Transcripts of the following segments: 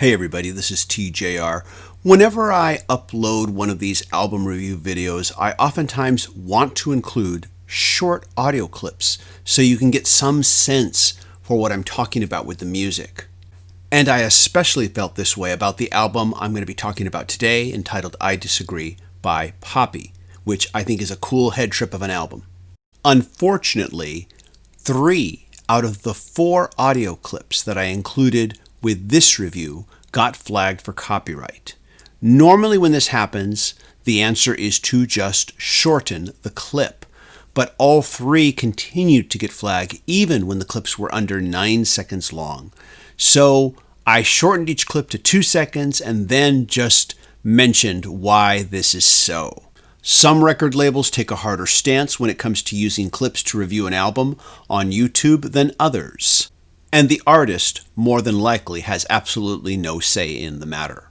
Hey everybody, this is TJR. Whenever I upload one of these album review videos, I oftentimes want to include short audio clips so you can get some sense for what I'm talking about with the music. And I especially felt this way about the album I'm going to be talking about today, entitled I Disagree by Poppy, which I think is a cool head trip of an album. Unfortunately, 3 out of the 4 audio clips that I included with this review got flagged for copyright. Normally when this happens, the answer is to just shorten the clip, but all 3 continued to get flagged even when the clips were under 9 seconds long. So I shortened each clip to 2 seconds and then just mentioned why this is so. Some record labels take a harder stance when it comes to using clips to review an album on YouTube than others. And the artist, more than likely, has absolutely no say in the matter.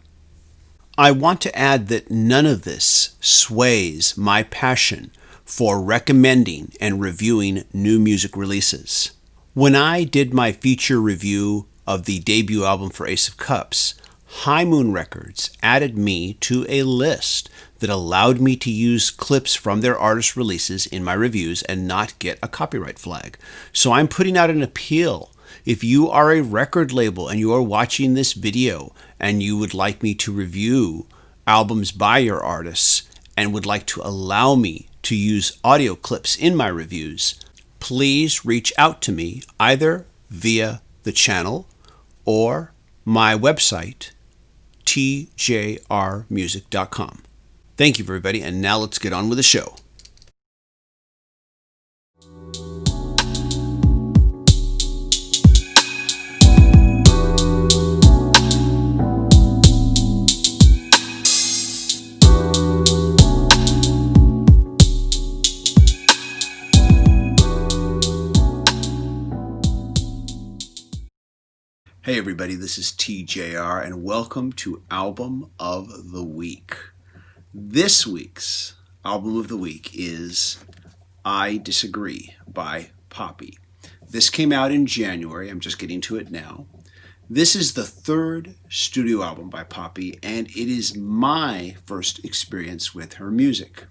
I want to add that none of this sways my passion for recommending and reviewing new music releases. When I did my feature review of the debut album for Ace of Cups, High Moon Records added me to a list that allowed me to use clips from their artist releases in my reviews and not get a copyright flag. So I'm putting out an appeal. If you are a record label and you are watching this video and you would like me to review albums by your artists and would like to allow me to use audio clips in my reviews, please reach out to me either via the channel or my website, tjrmusic.com. Thank you, everybody, and now let's get on with the show. Hey everybody, this is TJR and welcome to Album of the Week. This week's Album of the Week is I Disagree by Poppy. This came out in January, I'm just getting to it now. This is the 3rd studio album by Poppy and it is my first experience with her music.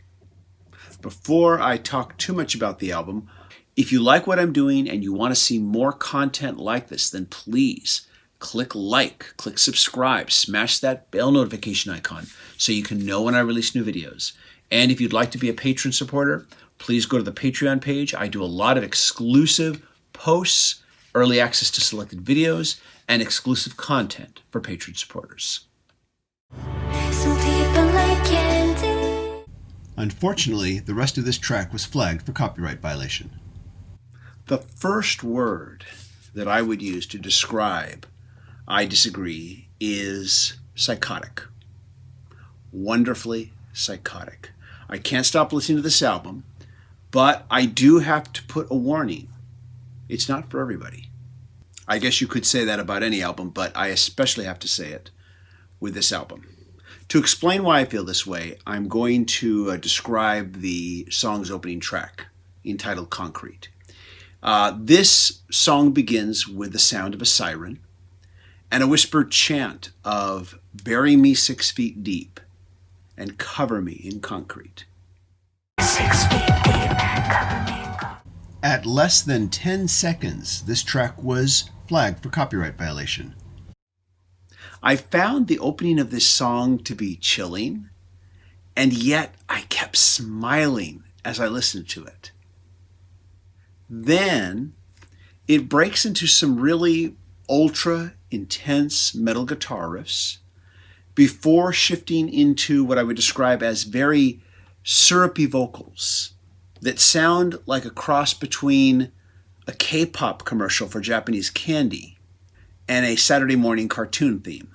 Before I talk too much about the album, if you like what I'm doing and you want to see more content like this, then please click like, click subscribe, smash that bell notification icon so you can know when I release new videos. And if you'd like to be a patron supporter, please go to the Patreon page. I do a lot of exclusive posts, early access to selected videos, and exclusive content for patron supporters. Some people like candy. Unfortunately, the rest of this track was flagged for copyright violation. The first word that I would use to describe I Disagree is psychotic. Wonderfully psychotic. I can't stop listening to this album, but I do have to put a warning. It's not for everybody. I guess you could say that about any album, but I especially have to say it with this album. To explain why I feel this way, I'm going to describe the song's opening track, entitled Concrete. This song begins with the sound of a siren and a whispered chant of "Bury me 6 feet deep and cover me in concrete." 6 feet deep and cover me in concrete. At less than 10 seconds, this track was flagged for copyright violation. I found the opening of this song to be chilling, and yet I kept smiling as I listened to it. Then it breaks into some really ultra intense metal guitar riffs before shifting into what I would describe as very syrupy vocals that sound like a cross between a K-pop commercial for Japanese candy and a Saturday morning cartoon theme.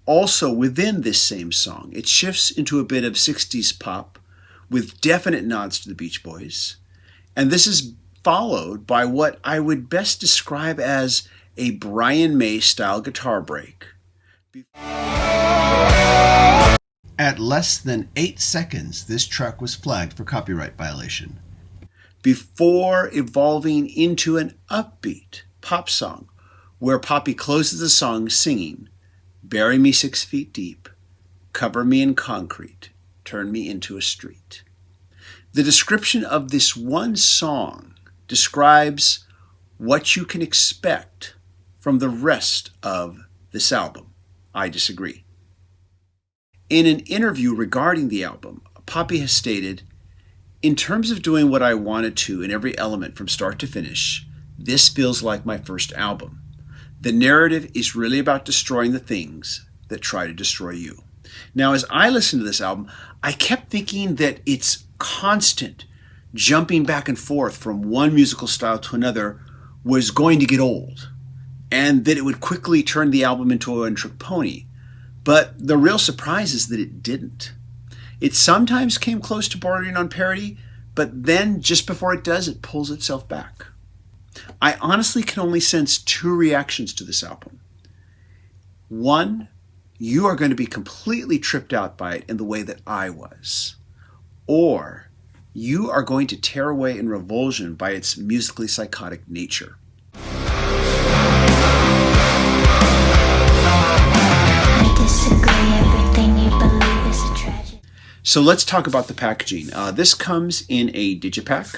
Also within this same song, it shifts into a bit of 60s pop with definite nods to the Beach Boys. And this is followed by what I would best describe as a Brian May style guitar break. At less than 8 seconds, this track was flagged for copyright violation. Before evolving into an upbeat pop song where Poppy closes the song singing, "Bury me 6 feet deep, cover me in concrete, turn me into a street." The description of this one song describes what you can expect from the rest of this album. I disagree. In an interview regarding the album, Poppy has stated, "In terms of doing what I wanted to in every element from start to finish, this feels like my first album. The narrative is really about destroying the things that try to destroy you." Now, as I listened to this album, I kept thinking that its constant jumping back and forth from one musical style to another was going to get old, and that it would quickly turn the album into a one-trick pony. But the real surprise is that it didn't. It sometimes came close to bordering on parody, but then just before it does, it pulls itself back. I honestly can only sense two reactions to this album. One, you are going to be completely tripped out by it in the way that I was. Or you are going to tear away in revulsion by its musically psychotic nature. I disagree. Everything you believe is a tragedy. So let's talk about the packaging. This comes in a digipack.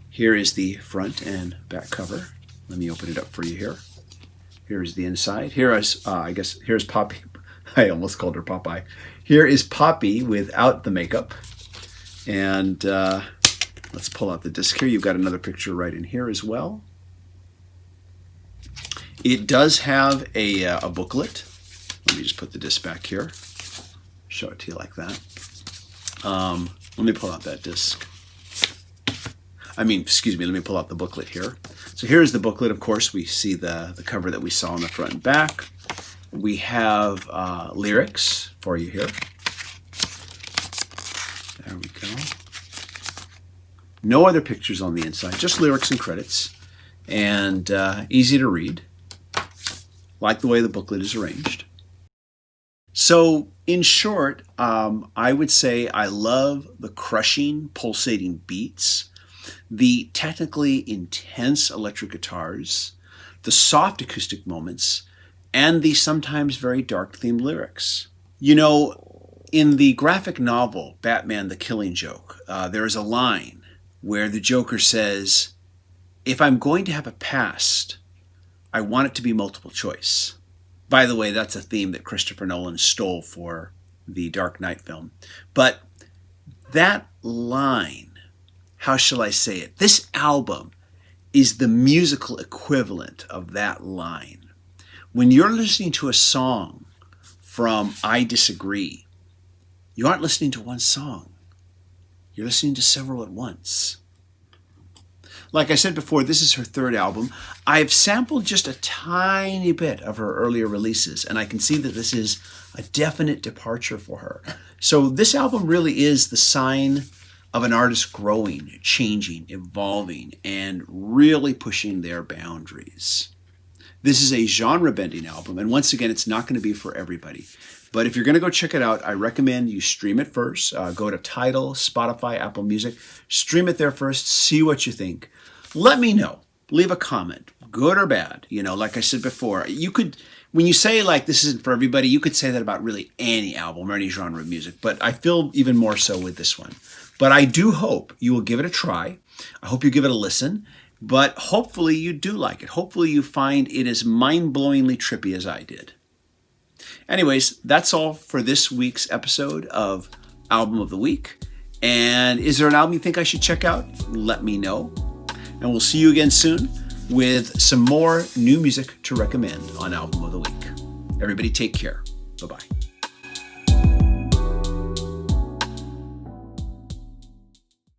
Here is the front and back cover. Let me open it up for you here. Here is the inside. Here is, here's Poppy. I almost called her Popeye. Here is Poppy without the makeup. And let's pull out the disc here. You've got another picture right in here as well. It does have a booklet. Let me just put the disc back here. Show it to you like that. Let me pull out that disc. Let me pull out the booklet here. So here's the booklet. Of course, we see the cover that we saw on the front and back. We have lyrics for you here. There we go. No other pictures on the inside, just lyrics and credits. And easy to read. Like the way the booklet is arranged. So, in short, I would say I love the crushing, pulsating beats, the technically intense electric guitars, the soft acoustic moments, and the sometimes very dark themed lyrics. You know, in the graphic novel, Batman the Killing Joke, there is a line where the Joker says, "If I'm going to have a past, I want it to be multiple choice." By the way, that's a theme that Christopher Nolan stole for the Dark Knight film. But that line, how shall I say it? This album is the musical equivalent of that line. When you're listening to a song from I Disagree, you aren't listening to one song. You're listening to several at once. Like I said before, this is her third album. I've sampled just a tiny bit of her earlier releases, and I can see that this is a definite departure for her. So this album really is the sign of an artist growing, changing, evolving, and really pushing their boundaries. This is a genre-bending album, and once again, it's not going to be for everybody. But if you're going to go check it out, I recommend you stream it first. Go to Tidal, Spotify, Apple Music. Stream it there first. See what you think. Let me know. Leave a comment, good or bad. You know, like I said before, you could, when you say like this isn't for everybody, you could say that about really any album or any genre of music. But I feel even more so with this one. But I do hope you will give it a try. I hope you give it a listen. But hopefully you do like it. Hopefully you find it as mind-blowingly trippy as I did. Anyways, that's all for this week's episode of Album of the Week. And is there an album you think I should check out? Let me know. And we'll see you again soon with some more new music to recommend on Album of the Week. Everybody take care. Bye-bye.